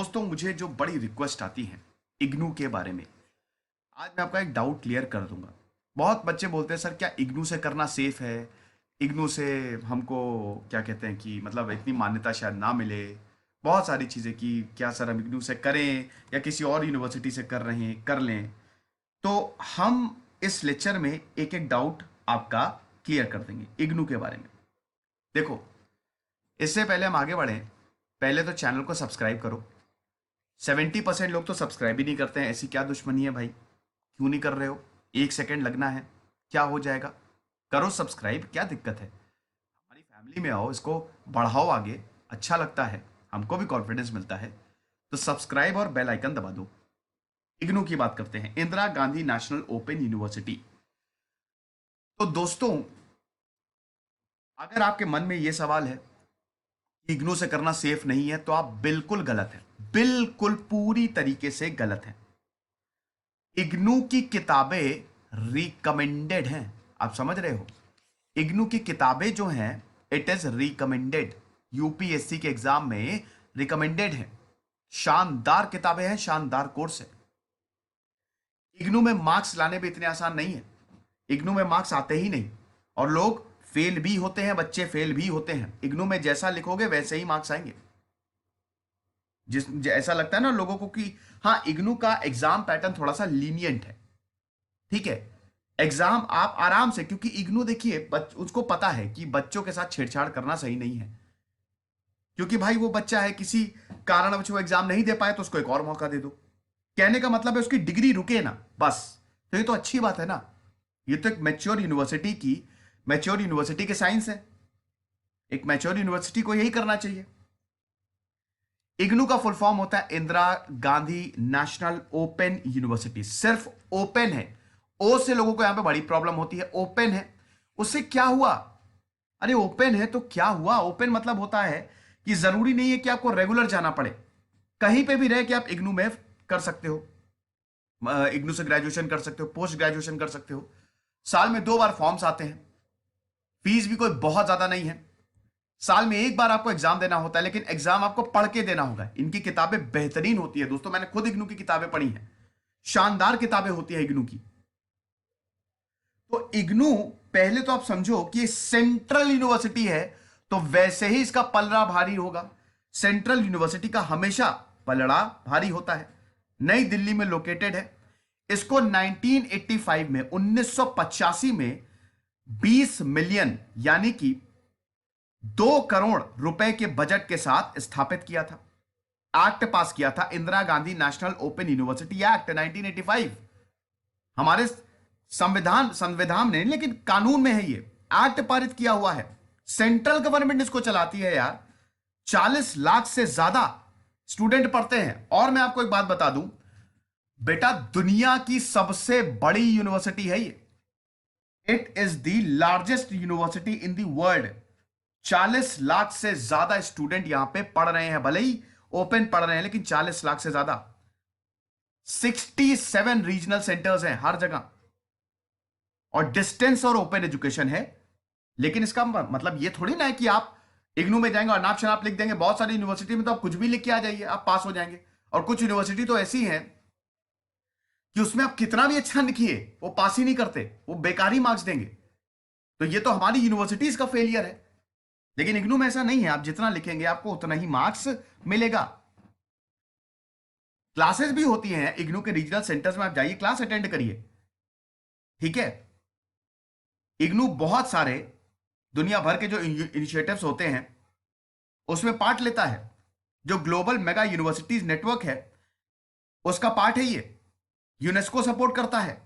दोस्तों, मुझे जो बड़ी रिक्वेस्ट आती है इग्नू के बारे में, आज मैं आपका एक डाउट क्लियर कर दूंगा। बहुत बच्चे बोलते हैं सर क्या इग्नू से करना सेफ है, इग्नू से हमको क्या कहते हैं कि मतलब इतनी मान्यता शायद ना मिले। बहुत सारी चीज़ें कि क्या सर हम इग्नू से करें या किसी और यूनिवर्सिटी से कर रहे हैं कर लें। तो हम इस लेक्चर में एक एक डाउट आपका क्लियर कर देंगे इग्नू के बारे में। देखो, इससे पहले हम आगे बढ़ें, पहले तो चैनल को सब्सक्राइब करो। 70% लोग तो सब्सक्राइब ही नहीं करते हैं। ऐसी क्या दुश्मनी है भाई, क्यों नहीं कर रहे हो? 1 सेकेंड लगना है, क्या हो जाएगा? करो सब्सक्राइब, क्या दिक्कत है? हमारी फैमिली में आओ, इसको बढ़ाओ आगे, अच्छा लगता है, हमको भी कॉन्फिडेंस मिलता है। तो सब्सक्राइब और बेल आइकन दबा दो। इग्नू की बात करते हैं, Indira Gandhi national open university. तो दोस्तों, अगर आपके मन में यह सवाल है इग्नू से करना सेफ नहीं है, तो आप बिल्कुल गलत है, बिल्कुल पूरी तरीके से गलत है। इग्नू की किताबें रिकमेंडेड हैं, आप समझ रहे हो? इग्नू की किताबें जो हैं, इट इज रिकमेंडेड, यूपीएससी के एग्जाम में रिकमेंडेड है। शानदार किताबें हैं, शानदार कोर्स है। इग्नू में मार्क्स लाने भी इतने आसान नहीं है, इग्नू में मार्क्स आते ही नहीं, और लोग फेल भी होते हैं, बच्चे फेल भी होते हैं। इग्नू में जैसा लिखोगे वैसे ही मार्क्स आएंगे। ऐसा लगता है ना लोगों को कि हाँ इग्नू का एग्जाम पैटर्न थोड़ा सा लीनियंट है, ठीक है, एग्जाम आप आराम से, क्योंकि इग्नू देखिए उसको पता है कि बच्चों के साथ छेड़छाड़ करना सही नहीं है। क्योंकि भाई वो बच्चा है, किसी कारणवश वो एग्जाम नहीं दे पाए तो उसको एक और मौका दे दो। कहने का मतलब है उसकी डिग्री रुके ना, बस। तो ये तो अच्छी बात है ना, ये तो एक मैच्योर यूनिवर्सिटी के साइंस है। एक मैच्योर यूनिवर्सिटी को यही करना चाहिए। इग्नू का फुल फॉर्म होता है Indira Gandhi national open university. सिर्फ ओपन है, ओ से लोगों को यहां पे बड़ी प्रॉब्लम होती है। ओपन है, उससे क्या हुआ? अरे ओपन है तो क्या हुआ? ओपन मतलब होता है कि जरूरी नहीं है कि आपको रेगुलर जाना पड़े, कहीं पे भी रह के आप इग्नू में कर सकते हो। इग्नू से ग्रेजुएशन कर सकते हो, पोस्ट ग्रेजुएशन कर सकते हो। साल में 2 बार फॉर्म्स आते हैं, फीस भी कोई बहुत ज्यादा नहीं है। साल में 1 बार आपको एग्जाम देना होता है, लेकिन एग्जाम आपको पढ़ के देना होगा। इनकी किताबें बेहतरीन होती है दोस्तों, मैंने खुद इग्नू की किताबें पढ़ी हैं, शानदार किताबें होती है इग्नू की। तो इग्नू, पहले तो आप समझो कि सेंट्रल यूनिवर्सिटी है, तो वैसे ही इसका पलड़ा भारी होगा। सेंट्रल यूनिवर्सिटी का हमेशा पलड़ा भारी होता है। नई दिल्ली में लोकेटेड है। इसको 1985 में 1985 में 20 मिलियन यानी कि 2 करोड़ रुपए के बजट के साथ स्थापित किया था। एक्ट पास किया था, Indira Gandhi national open university act 1985। हमारे संविधान संविधान ने, लेकिन कानून में है, ये एक्ट पारित किया हुआ है। सेंट्रल गवर्नमेंट इसको चलाती है यार। 40 लाख से ज्यादा स्टूडेंट पढ़ते हैं। और मैं आपको एक बात बता दूं बेटा, दुनिया की सबसे बड़ी यूनिवर्सिटी है ये। It is the largest university in the world. 40 lakh से ज्यादा स्टूडेंट यहां पे पढ़ रहे हैं, भले ही ओपन पढ़ रहे हैं, लेकिन 40 लाख से ज्यादा। 67 रीजनल सेंटर्स हैं हर जगह, और डिस्टेंस और ओपन एजुकेशन है। लेकिन इसका मतलब ये थोड़ी ना है कि आप इग्नू में जाएंगे और नाप शनाप लिख देंगे। बहुत सारी यूनिवर्सिटी में तो आप कुछ भी लिख के आ जाइए, आप पास हो जाएंगे। और कुछ यूनिवर्सिटी तो ऐसी है कि उसमें आप कितना भी अच्छा लिखिए वो पास ही नहीं करते, वो बेकारी मार्क्स देंगे। तो ये तो हमारी यूनिवर्सिटीज का फेलियर है। लेकिन इग्नू में ऐसा नहीं है, आप जितना लिखेंगे आपको उतना ही मार्क्स मिलेगा। क्लासेस भी होती हैं इग्नू के रीजनल सेंटर्स में, आप जाइए, क्लास अटेंड करिए, ठीक है। इग्नू बहुत सारे दुनिया भर के जो इनिशिएटिव्स होते हैं उसमें पार्ट लेता है। जो ग्लोबल मेगा यूनिवर्सिटीज नेटवर्क है उसका पार्ट है ये, यूनेस्को सपोर्ट करता है।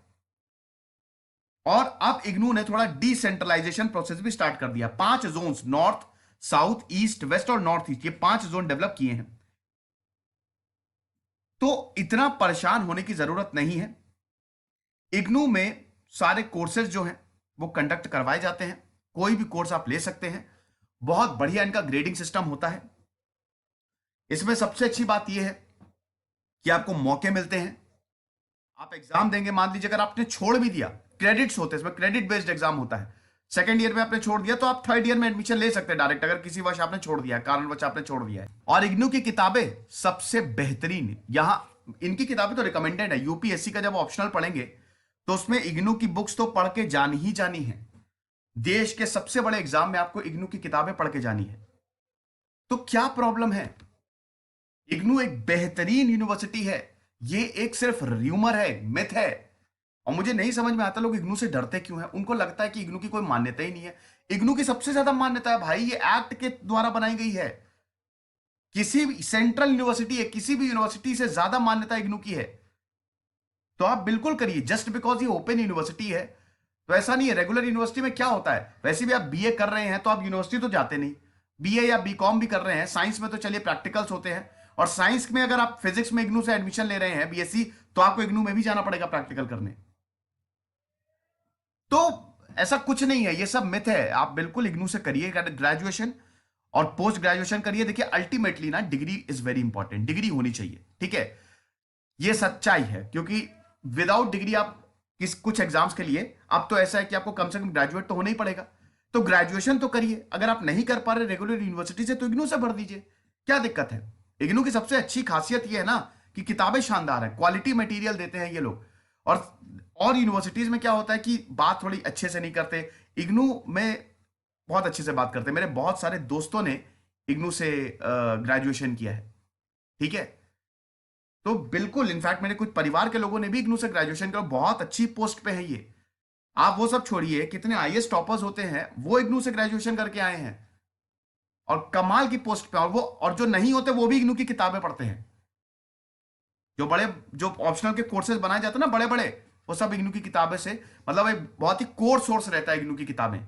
और अब इग्नू ने थोड़ा डिसेंट्रलाइजेशन प्रोसेस भी स्टार्ट कर दिया। 5 zones, north, south, east, west और नॉर्थ ईस्ट, ये 5 जोन डेवलप किए हैं। तो इतना परेशान होने की जरूरत नहीं है। इग्नू में सारे कोर्सेज जो हैं वो कंडक्ट करवाए जाते हैं। कोई भी कोर्स आप ले सकते हैं। बहुत बढ़िया इनका ग्रेडिंग सिस्टम होता है। इसमें सबसे अच्छी बात यह है कि आपको मौके मिलते हैं। आप एग्जाम देंगे, मान लीजिए अगर आपने छोड़ भी दिया, क्रेडिट्स होते हैं इसमें, क्रेडिट बेस्ड एग्जाम होता है। सेकंड ईयर में आपने छोड़ दिया तो आप थर्ड ईयर में एडमिशन ले सकते हैं डायरेक्ट, अगर किसी वर्ष आपने छोड़ दिया, कारणवश आपने छोड़ दिया है। और इग्नू की किताबें सबसे बेहतरीन, यहां इनकी किताबें तो रिकमेंडेड है। यूपीएससी का जब ऑप्शनल पढ़ेंगे तो उसमें इग्नू की बुक्स तो पढ़ के जानी ही जानी है। देश के सबसे बड़े एग्जाम में आपको इग्नू की किताबें पढ़ के जानी है। तो क्या प्रॉब्लम है? इग्नू एक बेहतरीन यूनिवर्सिटी है, ये एक सिर्फ र्यूमर है, मिथ है। और मुझे नहीं समझ में आता लोग इग्नू से डरते क्यों हैं। उनको लगता है कि इग्नू की कोई मान्यता ही नहीं है। इग्नू की सबसे ज्यादा मान्यता है भाई, ये एक्ट के द्वारा बनाई गई है। किसी भी सेंट्रल यूनिवर्सिटी है, किसी भी यूनिवर्सिटी से ज्यादा मान्यता इग्नू की है। तो आप बिल्कुल करिए, जस्ट बिकॉज ये ओपन यूनिवर्सिटी है तो ऐसा नहीं है। रेगुलर यूनिवर्सिटी में क्या होता है, वैसे भी आप बीए कर रहे हैं तो आप यूनिवर्सिटी तो जाते नहीं। बीए या बीकॉम भी कर रहे हैं, साइंस में तो चलिए प्रैक्टिकल्स होते हैं, और साइंस में अगर आप फिजिक्स में इग्नू से एडमिशन ले रहे हैं बीएससी, तो आपको इग्नू में भी जाना पड़ेगा प्रैक्टिकल करने। तो ऐसा कुछ नहीं है, ये सब मिथ है। आप बिल्कुल इग्नू से करिए ग्रेजुएशन और पोस्ट ग्रेजुएशन करिए। देखिए अल्टीमेटली ना degree is very important, degree होनी चाहिए, ठीक है, ये सच्चाई है। क्योंकि विदाउट डिग्री आप कुछ एग्जाम्स के लिए अब तो ऐसा है कि आपको कम से कम ग्रेजुएट तो होना ही पड़ेगा। तो ग्रेजुएशन तो करिए, अगर आप नहीं कर पा रहे रेगुलर यूनिवर्सिटी से तो इग्नू से भर दीजिए, क्या दिक्कत है। इग्नू की सबसे अच्छी खासियत यह है ना कि किताबें शानदार है, क्वालिटी मटेरियल देते हैं ये लोग। और यूनिवर्सिटीज में क्या होता है कि बात थोड़ी अच्छे से नहीं करते, इग्नू में बहुत अच्छे से बात करते हैं। मेरे बहुत सारे दोस्तों ने इग्नू से ग्रेजुएशन किया है, ठीक है। तो बिल्कुल, इनफैक्ट मेरे कुछ परिवार के लोगों ने भी इग्नू से ग्रेजुएशन किया, बहुत अच्छी पोस्ट पे है ये। आप वो सब छोड़िए, कितने आईएएस टॉपर्स होते हैं वो इग्नू से ग्रेजुएशन करके आए हैं और कमाल की पोस्ट पे। और जो नहीं होते वो भी इग्नू की किताबें पढ़ते हैं। जो ऑप्शनल के कोर्सेज बनाए जाते हैं ना बड़े बड़े, वो सब इग्नू की किताबें से, मतलब एक बहुत ही कोर सोर्स रहता है इग्नू की किताबें।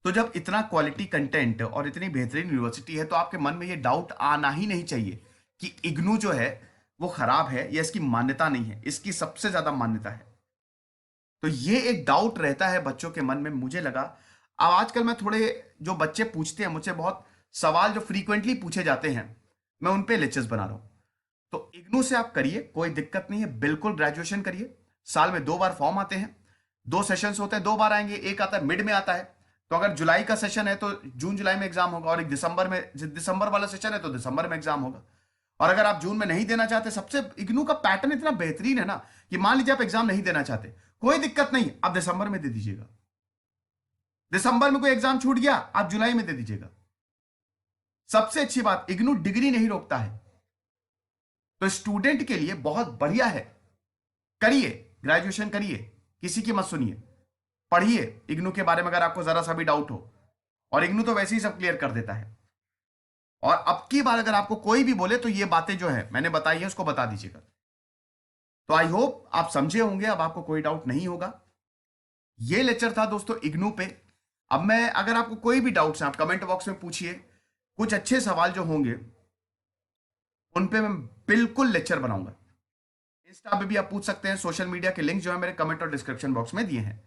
तो जब इतना क्वालिटी कंटेंट और इतनी बेहतरीन यूनिवर्सिटी है तो आपके मन में ये डाउट आना ही नहीं चाहिए कि इग्नू जो है वो खराब है या इसकी मान्यता नहीं है। इसकी सबसे ज्यादा मान्यता है। तो ये एक डाउट रहता है बच्चों के मन में, मुझे लगा। अब आजकल मैं थोड़े जो बच्चे पूछते हैं मुझसे, बहुत सवाल जो फ्रीक्वेंटली पूछे जाते हैं, मैं उन पे लेक्चर्स बना रहा हूं। तो इग्नू से आप करिए, कोई दिक्कत नहीं है, बिल्कुल ग्रेजुएशन करिए। साल में 2 बार फॉर्म आते हैं, 2 सेशंस होते हैं, 2 बार आएंगे, एक आता है मिड में आता है। तो अगर जुलाई का सेशन है तो जून जुलाई में एग्जाम होगा, और एक दिसंबर वाला सेशन है तो दिसंबर में एग्जाम होगा। और अगर आप जून में नहीं देना चाहते, सबसे इग्नू का पैटर्न इतना बेहतरीन है ना कि मान लीजिए आप एग्जाम नहीं देना चाहते, कोई दिक्कत नहीं, आप दिसंबर में दे दीजिएगा। दिसंबर में कोई एग्जाम छूट गया, आप जुलाई में दे दीजिएगा। सबसे अच्छी बात, इग्नू डिग्री नहीं रोकता है। तो स्टूडेंट के लिए बहुत बढ़िया है, करिए ग्रेजुएशन करिए, किसी की मत सुनिए, पढ़िए इग्नू के बारे में अगर आपको जरा सा भी डाउट हो। और इग्नू तो वैसे ही सब क्लियर कर देता है। और अब की बार अगर आपको कोई भी बोले तो ये बातें जो है मैंने बताई है उसको बता दीजिएगा। तो आई होप आप समझे होंगे, अब आपको कोई डाउट नहीं होगा। ये लेक्चर था दोस्तों इग्नू पे। अब मैं, अगर आपको कोई भी डाउट्स हैं आप कमेंट बॉक्स में पूछिए, कुछ अच्छे सवाल जो होंगे उन पे मैं बिल्कुल लेक्चर बनाऊंगा। इंस्टा पे भी आप पूछ सकते हैं, सोशल मीडिया के लिंक जो है मेरे कमेंट और डिस्क्रिप्शन बॉक्स में दिए हैं।